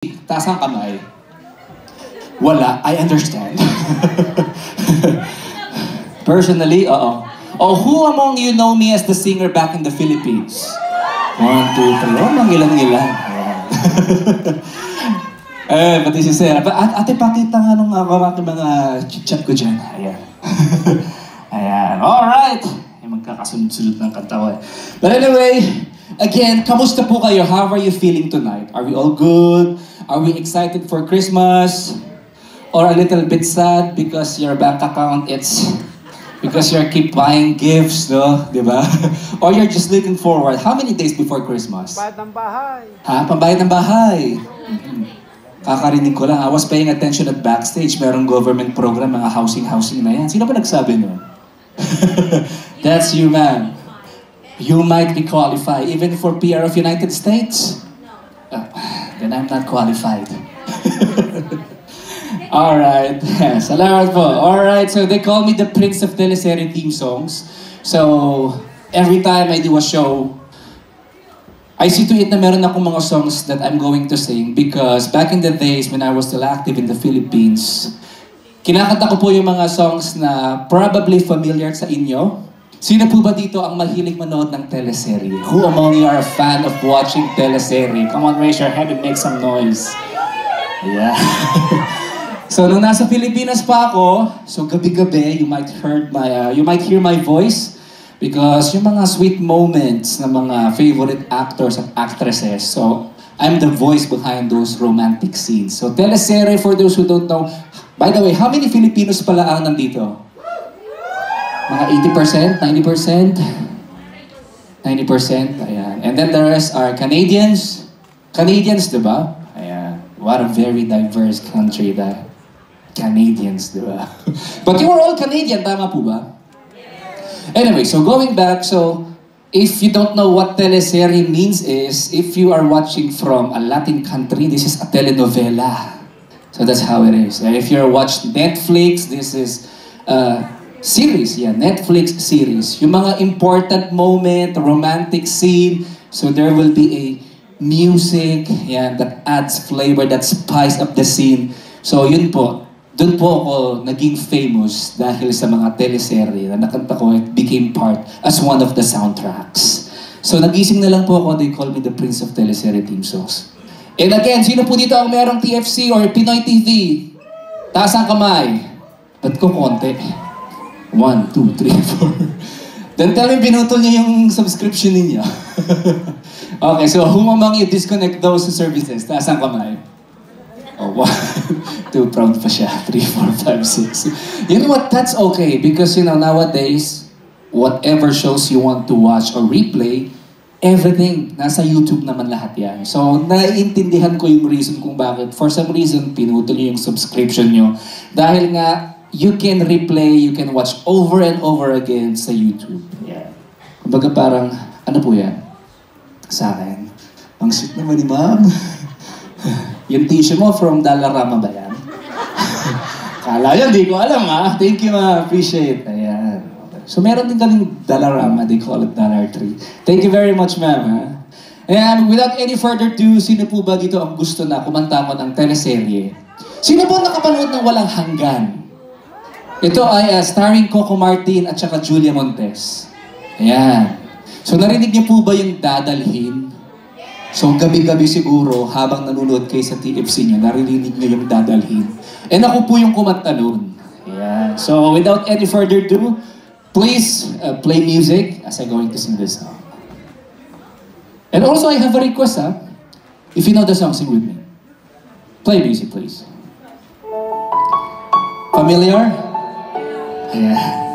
Taas ang kamay. Wala, I understand. Personally, oo. Oh, who among you know me as the singer back in the Philippines? 1, 2, 3. Oh, mangilan-ngilan. Pati si Sarah. Ate, pakita nga nung mga chat ko dyan. Ayan. Ayan. Alright. Magkakasunod-sunod ng kanta ko eh. But anyway, again, kamusta po kayo? How are you feeling tonight? Are we all good? Are we excited for Christmas? Or a little bit sad because your bank account, because you keep buying gifts, no? Diba? Or you're just looking forward. How many days before Christmas? Pambayad ng bahay. Ha? Pambayad ng bahay. Kakarinig ko lang. I was paying attention at backstage. Merong government program, mga housing na yan. Sino ba nagsabi nun? That's you, man. You might be qualified. Even for PR of United States? Then I'm not qualified. Alright. Salamat po. Alright, so they call me the Prince of Teleserye theme songs. So, every time I do a show, I see to it na meron akong mga songs that I'm going to sing because back in the days when I was still active in the Philippines, kinakanta ko po yung mga songs na probably familiar sa inyo. Sino po ba dito ang mahilig manood ng teleserye? Who among you are a fan of watching teleserye? Come on, raise your hand and make some noise. Yeah. So, nung nasa Pilipinas pa ako, so gabi-gabi, you might hear my voice because yung mga sweet moments ng mga favorite actors and actresses. So, I'm the voice behind those romantic scenes. So, teleserye, for those who don't know, by the way, how many Filipinos pala ang nandito? Mga 80%, 90%? 90%, ayan. And then the rest are Canadians. Canadians, diba? Ayan. What a very diverse country that Canadians, diba? But you are all Canadian, tama po ba? Anyway, so going back, so if you don't know what teleserye means is, if you are watching from a Latin country, this is a telenovela. So that's how it is. If you're watching Netflix, this is series, yeah, Netflix series. Yung mga important moment, romantic scene, so there will be a music, yeah, that adds flavor, that spice up the scene. So yun po, dun po ako naging famous dahil sa mga teleserye na nakanta ko, it became part as one of the soundtracks. So nagising na lang po ako, they call me the Prince of Teleserye theme songs. And again, sino po dito ang merong TFC or Pinoy TV? Taas ang kamay. Ba't ko konti? 1, 2, 3, 4. Then tell me, binutol niya yung subscription ninyo. Okay, so who among you disconnect those services? Taas ang kamay. Oh, 1, 2, proud pa siya. 3, 4, 5, 6. You know what? That's okay because, you know, nowadays, whatever shows you want to watch or replay, everything, nasa YouTube naman lahat yan. So, naiintindihan ko yung reason kung bakit. For some reason, pinutol niyo yung subscription niyo. Dahil nga, you can replay, you can watch over and over again sa YouTube. Yeah. Kumbaga parang, ano po yan? Sa akin. Ang sweet naman ni ma'am. Yung tissue mo from Dollarama ba yan? Kala yan, di ko alam ha. Thank you ma, appreciate. Ayan. So meron din kaming Dollarama, they call it $3. Thank you very much ma'am ha. And without any further ado, sino po ba dito ang gusto na kumanta mo ng teleserye? Sino po nakapanood ng Walang Hanggan? Ito ay starring Coco Martin at saka Julia Montes. Ayan. So narinig niyo po ba yung Dadalhin? So gabi-gabi siguro, habang nanonood kayo sa TFC niyo, narinig niyo yung Dadalhin. And ako po yung kumanta nun. Ayan. So without any further ado, please play music as I'm going to sing this song. And also I have a request ha. If you know the song, sing with me. Play music please. Familiar? Yeah.